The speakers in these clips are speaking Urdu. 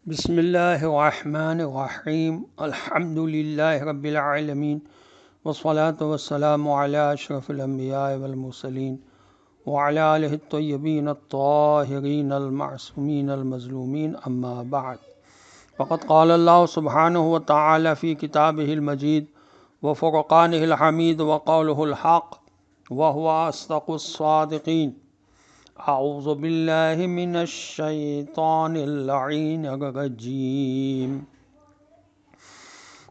بسم اللہ الرحمن الرحیم الحمد للہ رب العالمین والصلاة والسلام علی اشرف الانبیاء والمرسلین وعلی آلہ الطیبین الطاہرین المعصومین المظلومین اما بعد فقد قال اللہ سبحانہ وتعالی فی کتابہ المجید وفرقانہ الحمید وقولہ الحق وهو اصدق الصادقین اعوذ باللہ من الشیطان اللعین الرجیم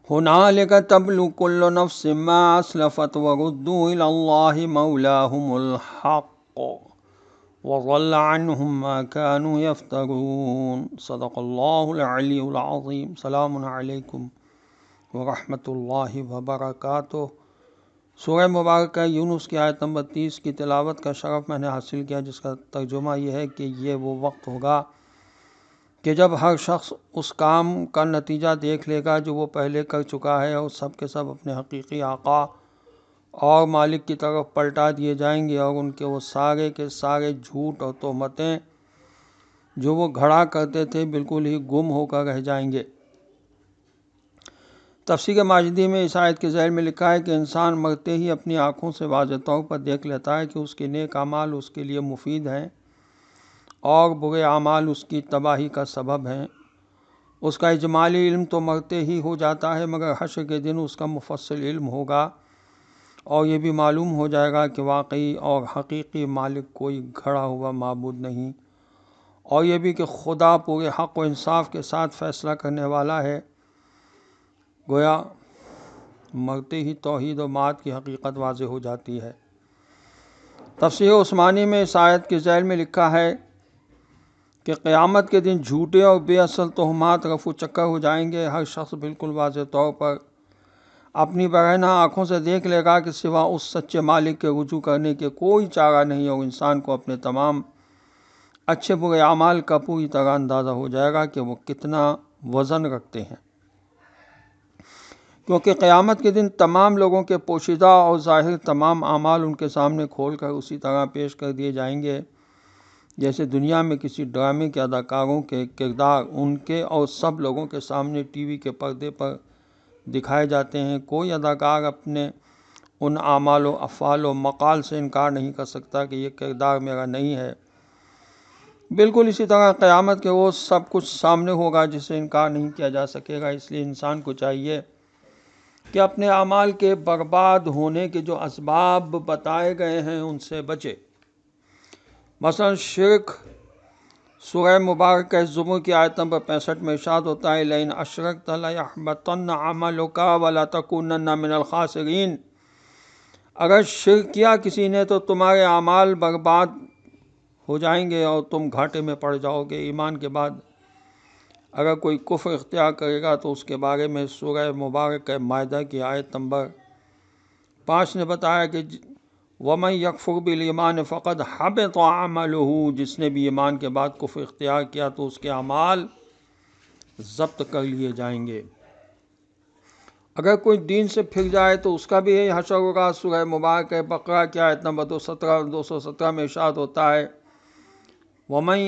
ہنالک تبلو کل نفس ما اسلفت وردوا الی اللہ مولاہم الحق وضل عنہم ما كانوا یفترون صدق اللہ العلی العظیم سلام علیکم ورحمۃ اللہ وبرکاتہ۔ سورہ مبارکہ یونس کی آیت نمبر 30 کی تلاوت کا شرف میں نے حاصل کیا، جس کا ترجمہ یہ ہے کہ یہ وہ وقت ہوگا کہ جب ہر شخص اس کام کا نتیجہ دیکھ لے گا جو وہ پہلے کر چکا ہے، اور سب کے سب اپنے حقیقی آقا اور مالک کی طرف پلٹا دیے جائیں گے، اور ان کے وہ سارے کے سارے جھوٹ اور تہمتیں جو وہ گھڑا کرتے تھے بالکل ہی گم ہو کر رہ جائیں گے۔ تفسیر ماجدی میں اس آیت کے ذیل میں لکھا ہے کہ انسان مرتے ہی اپنی آنکھوں سے واضح طور پر دیکھ لیتا ہے کہ اس کے نیک اعمال اس کے لیے مفید ہیں اور برے اعمال اس کی تباہی کا سبب ہیں۔ اس کا اجمالی علم تو مرتے ہی ہو جاتا ہے، مگر حشر کے دن اس کا مفصل علم ہوگا، اور یہ بھی معلوم ہو جائے گا کہ واقعی اور حقیقی مالک کوئی گھڑا ہوا معبود نہیں، اور یہ بھی کہ خدا پورے حق و انصاف کے ساتھ فیصلہ کرنے والا ہے۔ گویا مرتے ہی توحید و معاد کی حقیقت واضح ہو جاتی ہے۔ تفسیر عثمانی میں اس آیت کے ذیل میں لکھا ہے کہ قیامت کے دن جھوٹے اور بے اصل تہمات رفع چکر ہو جائیں گے۔ ہر شخص بالکل واضح طور پر اپنی برہنہ آنکھوں سے دیکھ لے گا کہ سوا اس سچے مالک کے رجوع کرنے کے کوئی چارہ نہیں، اور انسان کو اپنے تمام اچھے برے اعمال کا پوری طرح اندازہ ہو جائے گا کہ وہ کتنا وزن رکھتے ہیں، کیونکہ قیامت کے دن تمام لوگوں کے پوشیدہ اور ظاہر تمام اعمال ان کے سامنے کھول کر اسی طرح پیش کر دیے جائیں گے جیسے دنیا میں کسی ڈرامے کے اداکاروں کے کردار ان کے اور سب لوگوں کے سامنے ٹی وی کے پردے پر دکھائے جاتے ہیں۔ کوئی اداکار اپنے ان اعمال و افعال و مقال سے انکار نہیں کر سکتا کہ یہ کردار میرا نہیں ہے۔ بالکل اسی طرح قیامت کے روز سب کچھ سامنے ہوگا جسے انکار نہیں کیا جا سکے گا۔ اس لیے انسان کو چاہیے کہ اپنے اعمال کے برباد ہونے کے جو اسباب بتائے گئے ہیں ان سے بچے۔ مثلا شرک، سورہ مبارکہ زمر کی آیت نمبر 65 میں ارشاد ہوتا ہے لئن اشرکت لیحبطن عملک ولتکونن من الخاسرین۔ اگر شرک کیا کسی نے تو تمہارے اعمال برباد ہو جائیں گے اور تم گھاٹے میں پڑ جاؤ گے۔ ایمان کے بعد اگر کوئی کفر اختیار کرے گا تو اس کے بارے میں سورہ مبارکہ مائدہ کی آیت نمبر 5 نے بتایا کہ وَمَن يَكْفُرْ بِالْإِيمَانِ فَقَدْ حَبِطَ عَمَلُهُ، جس نے بھی ایمان کے بعد کفر اختیار کیا تو اس کے اعمال ضبط کر لیے جائیں گے۔ اگر کوئی دین سے پھر جائے تو اس کا بھی یہی حشر ہوگا۔ سورہ مبارکہ بقرہ کی آیت نمبر 217 میں ارشاد ہوتا ہے وَمَن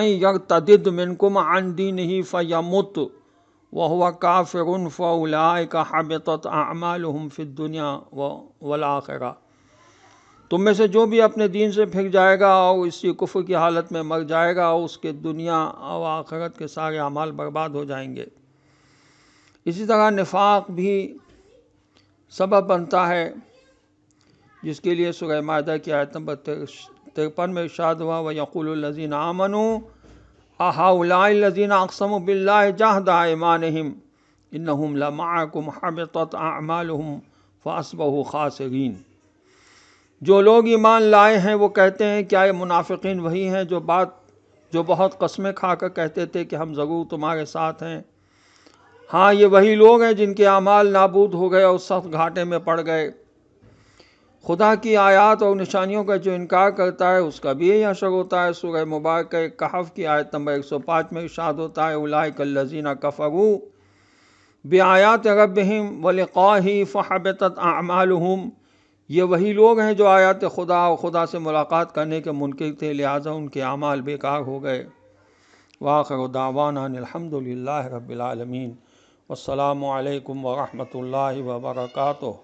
يَرْتَدِدْ مِنْكُمْ عَنْ دِينِهِ فَيَمُتْ وَهُوَ كَافِرٌ فَأُولَٰئِكَ حَبِطَتْ أَعْمَالُهُمْ فِي الدُّنْيَا وَالْآخِرَةِ۔ تم میں سے جو بھی اپنے دین سے پھر جائے گا اور اسی کفر کی حالت میں مر جائے گا، اس کے دنیا اور آخرت کے سارے اعمال برباد ہو جائیں گے۔ اسی طرح نفاق بھی سبب بنتا ہے، جس کے لیے سورہ مائدہ کی آیت نمبر 53 میں ارشاد ہوا وَيَقُولُ الَّذِينَ آمَنُوا أَهَٰؤُلَاءِ الَّذِينَ أَقْسَمُوا بِاللَّهِ جَهْدَ أَيْمَانِهِمْ إِنَّهُمْ لَمَعَكُمْ حَبِطَتْ أَعْمَالُهُمْ فَأَصْبَحُوا خَاسِرِينَ۔ جو لوگ ایمان لائے ہیں وہ کہتے ہیں کیا یہ منافقین وہی ہیں جو بہت قسمیں کھا کر کہتے تھے کہ ہم ضرور تمہارے ساتھ ہیں؟ ہاں، یہ وہی لوگ ہیں جن کے اعمال نابود ہو گئے اور سخت گھاٹے میں پڑ گئے۔ خدا کی آیات اور نشانیوں کا جو انکار کرتا ہے اس کا بھی یہی حشر ہوتا ہے۔ سورہ مبارکہ کہف کی آیت نمبر 105 میں ارشاد ہوتا ہے اولئک الذین کفروا بآیات ربہم ولقائہ فحبطت اعمالہم۔ یہ وہی لوگ ہیں جو آیات خدا اور خدا سے ملاقات کرنے کے منکر تھے، لہٰذا ان کے اعمال بیکار ہو گئے۔ وآخر دعوانا ان الحمد للہ رب العالمین، والسلام علیکم ورحمۃ اللہ وبرکاتہ۔